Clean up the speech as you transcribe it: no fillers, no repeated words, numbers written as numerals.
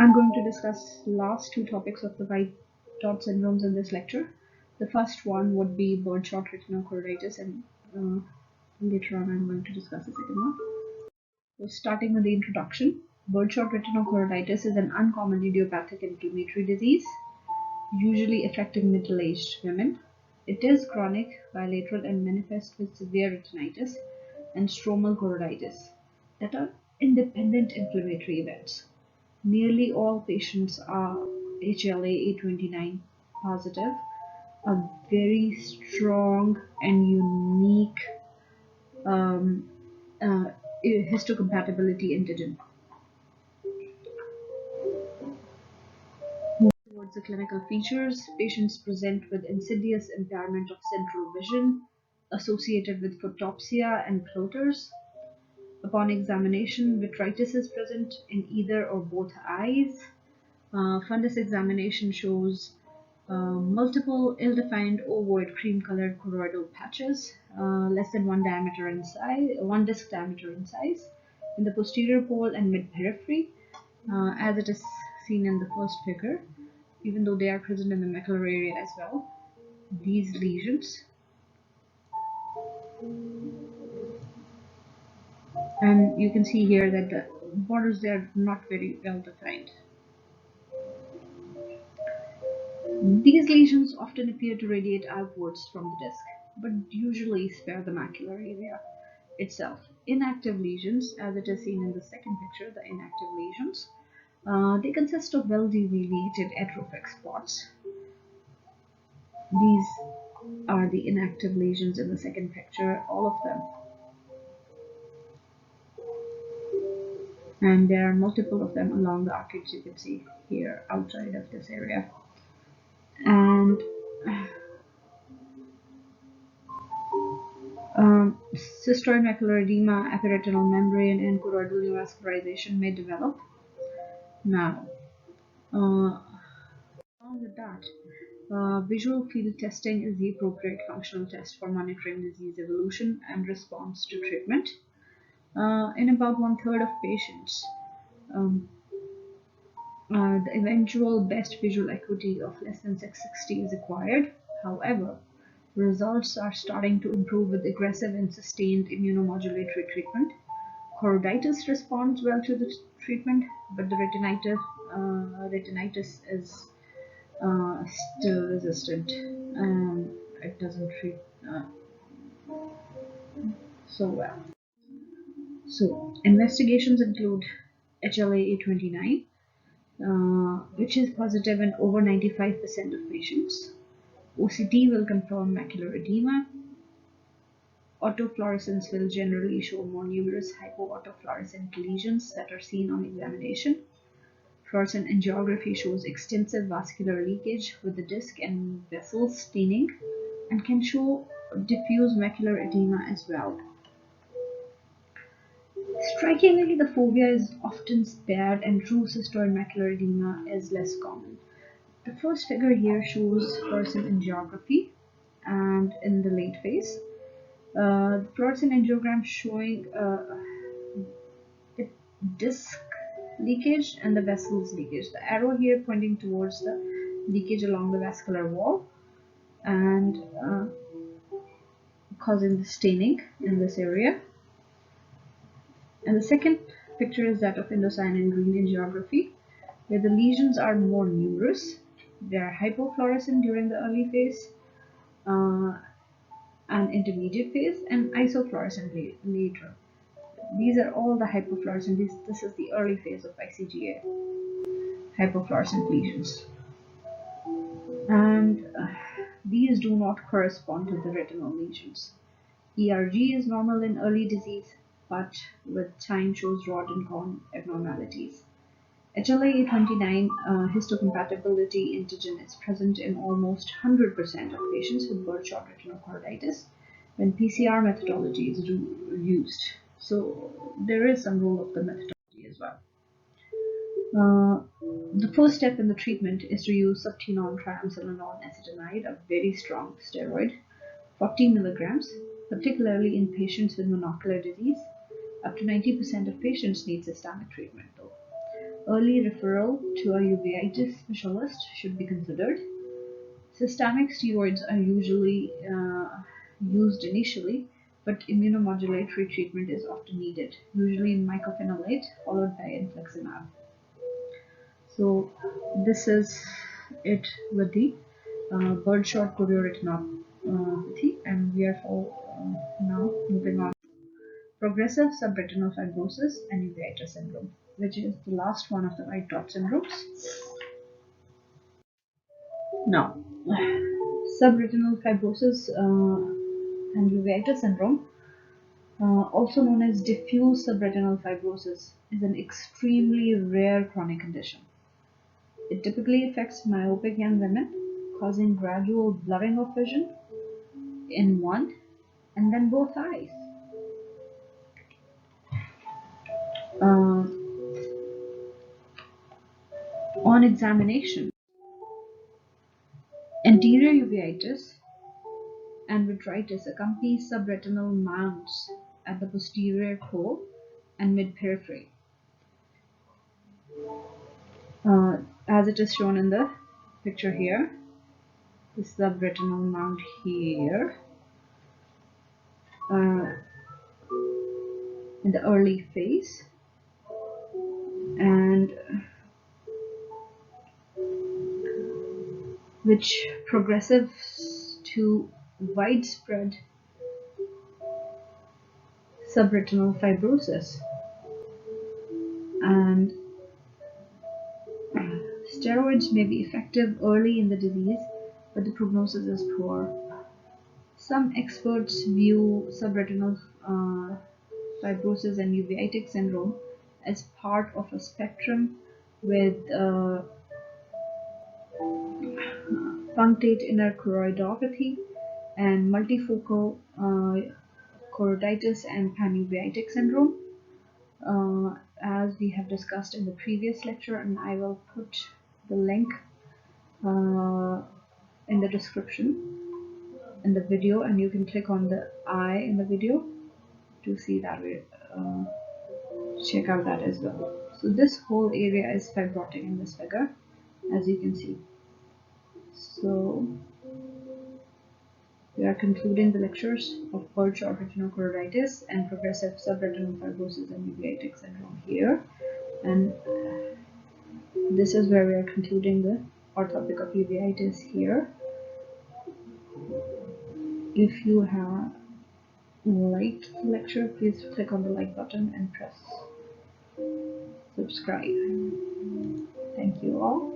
I'm going to discuss last two topics of the white dot syndromes in this lecture. The first one would be birdshot retinochoroiditis, and later on I'm going to discuss the second one. So starting with the introduction, birdshot retinochoroiditis is an uncommon idiopathic inflammatory disease, usually affecting middle-aged women. It is chronic, bilateral, and manifests with severe retinitis and stromal choroiditis that are independent inflammatory events. Nearly all patients are HLA-A29 positive, a very strong and unique um, uh, histocompatibility antigen. Towards the clinical features, patients present with insidious impairment of central vision associated with photopsia and floaters. Upon examination, vitritis is present in either or both eyes. Fundus examination shows multiple ill-defined ovoid cream-colored choroidal patches, less than 1 diameter in size, 1 disc diameter in size, in the posterior pole and mid-periphery, as it is seen in the first figure, even though they are present in the macular area as well. These lesions, and you can see here that the borders, they are not very well defined. These lesions often appear to radiate outwards from the disc, but usually spare the macular area itself. Inactive lesions, as it is seen in the second picture, the inactive lesions, they consist of well-delineated atrophic spots. These are the inactive lesions in the second picture, all of them. And there are multiple of them along the arcades you can see here outside of this area. And cystoid macular edema, epiretinal membrane, and choroidal neovascularization may develop. Now, along with that, visual field testing is the appropriate functional test for monitoring disease evolution and response to treatment. In about 1/3 of patients, um, the eventual best visual acuity of less than 660 is acquired. However, results are starting to improve with aggressive and sustained immunomodulatory treatment. Choroiditis responds well to the treatment, but the retinitis is still resistant, and it doesn't treat so well. So investigations include HLA-A29, which is positive in over 95% of patients. OCT will confirm macular edema. Autofluorescence will generally show more numerous hypoautofluorescent lesions that are seen on examination. Fluorescent angiography shows extensive vascular leakage with the disc and vessels staining, and can show diffuse macular edema as well. Strikingly, the fovea is often spared and true cystoid macular edema is less common. The first figure here shows fluorescent angiography, and in the late phase, the fluorescent angiogram showing the disc leakage and the vessels leakage. The arrow here pointing towards the leakage along the vascular wall and causing the staining in this area. And the second picture is that of indocyanine green angiography, where the lesions are more numerous. They are hypofluorescent during the early phase and intermediate phase, and isofluorescent later. These are all the hypofluorescent. This is the early phase of ICGA, hypofluorescent lesions. And these do not correspond to the retinal lesions. ERG is normal in early disease, but with time shows rod and cone abnormalities. HLA-A29 histocompatibility antigen is present in almost 100% of patients with birdshot retinochoroiditis when PCR methodology is used. So there is some role of the methodology as well. The first step in the treatment is to use subtenon triamcinolone acetonide, a very strong steroid, 40 milligrams, particularly in patients with monocular disease. Up to 90% of patients need systemic treatment though. Early referral to a uveitis specialist should be considered. Systemic steroids are usually used initially, but immunomodulatory treatment is often needed, usually mycophenolate followed by infliximab. So this is it with the birdshot chorioretinopathy, and we are now moving on. Progressive subretinal fibrosis and uveitis syndrome, which is the last one of the white dot syndromes. Now, subretinal fibrosis and uveitis syndrome, also known as diffuse subretinal fibrosis, is an extremely rare chronic condition. It typically affects myopic young women, causing gradual blurring of vision in one and then both eyes. On examination, anterior uveitis and vitritis accompany subretinal mounds at the posterior pole and mid-periphery, as it is shown in the picture here. The subretinal mount here in the early phase, and which progresses to widespread subretinal fibrosis, and steroids may be effective early in the disease, but the prognosis is poor. Some experts view subretinal fibrosis and uveitic syndrome as part of a spectrum with punctate inner choroidopathy and multifocal choroiditis and panuveitic syndrome, as we have discussed in the previous lecture, and I will put the link in the description in the video, and you can click on the eye in the video to see that check out that as well. So this whole area is fibrotic in this figure, as you can see. So we are concluding the lectures of Birdshot retinochoroiditis and progressive subretinal fibrosis and uveitic syndrome here, and this is where we are concluding the topic of uveitis here. If you have liked the lecture, please click on the like button and press subscribe. Thank you all.